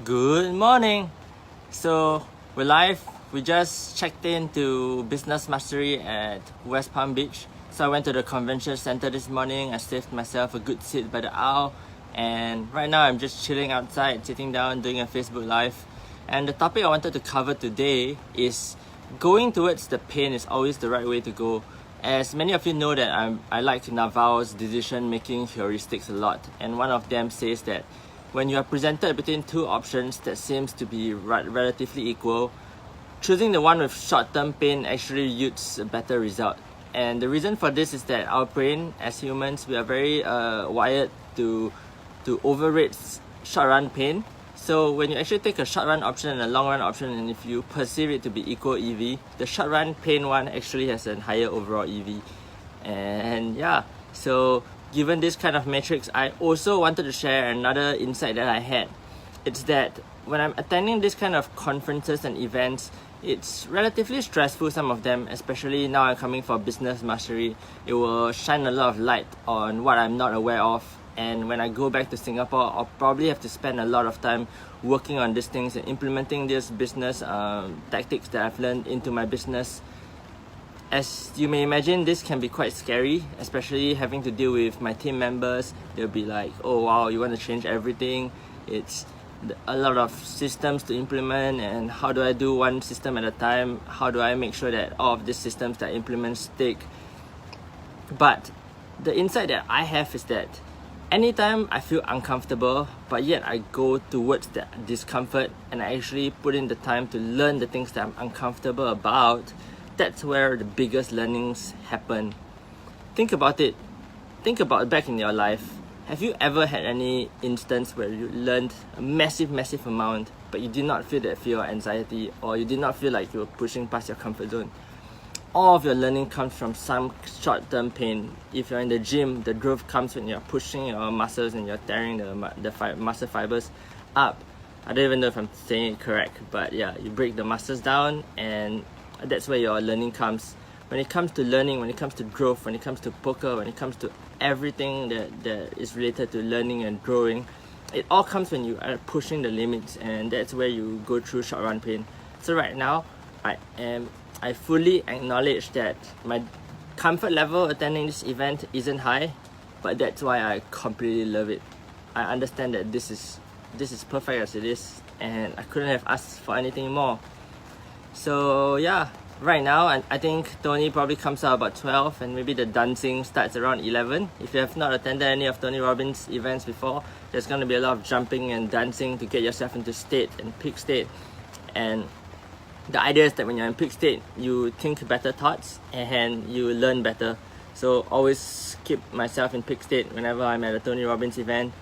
Good morning. So we're live. We just checked into Business Mastery at West Palm Beach. So I went to the convention center this morning. I saved myself a good seat by the aisle, and right now I'm just chilling outside, sitting down, doing a Facebook Live. And the topic I wanted to cover today is going towards the pain is always the right way to go. As many of you know that I like Naval's decision-making heuristics a lot, and one of them says that when you are presented between two options that seems to be relatively equal, choosing the one with short-term pain actually yields a better result. And the reason for this is that our brain, as humans, we are very wired to overrate short-run pain. So when you actually take a short-run option and a long-run option, and if you perceive it to be equal EV, the short-run pain one actually has a higher overall EV. And yeah, so given this kind of metrics, I also wanted to share another insight that I had. It's that when I'm attending this kind of conferences and events, it's relatively stressful, some of them, especially now I'm coming for business mastery. It will shine a lot of light on what I'm not aware of. And when I go back to Singapore, I'll probably have to spend a lot of time working on these things and implementing these business tactics that I've learned into my business. As you may imagine, this can be quite scary, especially having to deal with my team members. They'll be like, oh wow, you want to change everything. It's a lot of systems to implement, and how do I do one system at a time? How do I make sure that all of these systems that I implement stick? But the insight that I have is that anytime I feel uncomfortable, but yet I go towards the discomfort and I actually put in the time to learn the things that I'm uncomfortable about, that's where the biggest learnings happen. Think about it. Think about back in your life. Have you ever had any instance where you learned a massive amount, but you did not feel that fear or anxiety, or you did not feel like you were pushing past your comfort zone? All of your learning comes from some short-term pain. If you're in the gym, the growth comes when you're pushing your muscles and you're tearing the muscle fibers up. I don't even know if I'm saying it correct, but yeah, you break the muscles down, and that's where your learning comes. When it comes to learning, when it comes to growth, when it comes to poker, when it comes to everything that is related to learning and growing, it all comes when you are pushing the limits, and that's where you go through short run pain. So right now, I fully acknowledge that my comfort level attending this event isn't high, but that's why I completely love it. I understand that this is perfect as it is, and I couldn't have asked for anything more. So yeah, right now I think Tony probably comes out about 12, and maybe the dancing starts around 11. If you have not attended any of Tony Robbins events before, there's going to be a lot of jumping and dancing to get yourself into state and peak state. And the idea is that when you're in peak state, you think better thoughts and you learn better. So always keep myself in peak state whenever I'm at a Tony Robbins event,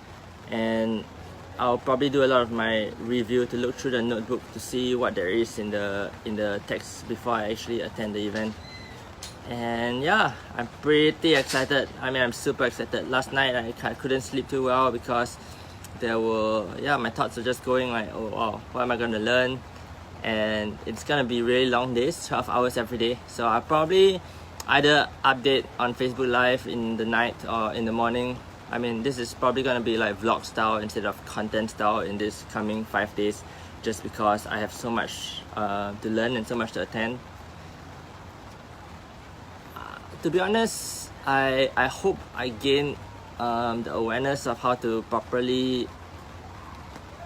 and I'll probably do a lot of my review to look through the notebook to see what there is in the text before I actually attend the event. And yeah, I'm pretty excited. I'm super excited. Last night I couldn't sleep too well because my thoughts were just going like, oh wow, what am I going to learn? And it's gonna be really long days, 12 hours every day. So I'll probably either update on Facebook Live in the night or in the morning. This is probably going to be like vlog style instead of content style in this coming 5 days, just because I have so much to learn and so much to attend. To be honest, I hope I gain the awareness of how to properly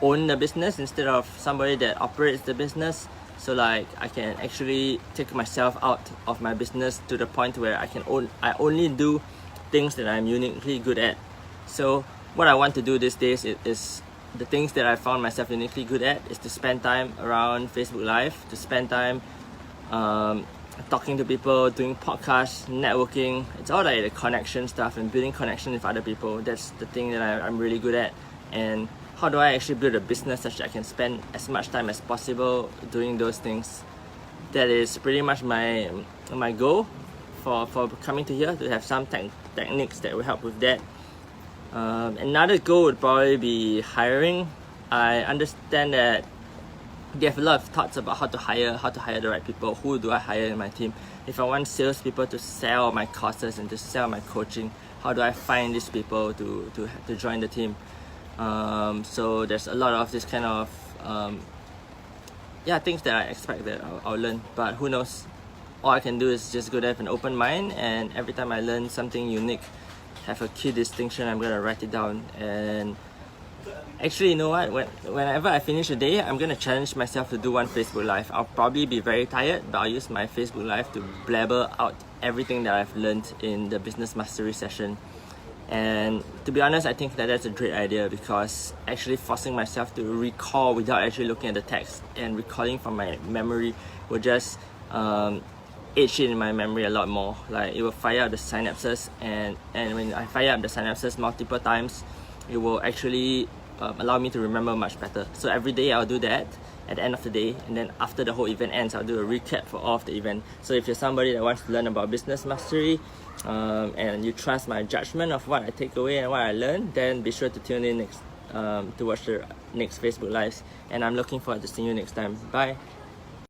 own the business instead of somebody that operates the business. So like I can actually take myself out of my business to the point where I only do things that I'm uniquely good at. So what I want to do these days is the things that I found myself uniquely good at is to spend time around Facebook Live, to spend time talking to people, doing podcasts, networking. It's all like the connection stuff and building connection with other people. That's the thing that I'm really good at. And how do I actually build a business such that I can spend as much time as possible doing those things? That is pretty much my goal for coming to here, to have some techniques that will help with that. Another goal would probably be hiring. I understand that they have a lot of thoughts about how to hire the right people. Who do I hire in my team? If I want salespeople to sell my courses and to sell my coaching, how do I find these people to join the team? So there's a lot of this kind of things that I expect that I'll learn, but who knows. All I can do is just go there with an open mind, and every time I learn something unique, have a key distinction, I'm gonna write it down. And actually, you know what, whenever I finish a day, I'm gonna challenge myself to do one Facebook Live. I'll probably be very tired, but I'll use my Facebook Live to blabber out everything that I've learned in the business mastery session. And to be honest, I think that that's a great idea, because actually forcing myself to recall without actually looking at the text and recalling from my memory will just etch it in my memory a lot more. Like, it will fire up the synapses, and when I fire up the synapses multiple times, it will actually allow me to remember much better. So every day I'll do that at the end of the day, and then after the whole event ends, I'll do a recap for all of the event. So if you're somebody that wants to learn about business mastery, and you trust my judgment of what I take away and what I learn, then be sure to tune in next to watch the next Facebook Lives. And I'm looking forward to seeing you next time. Bye.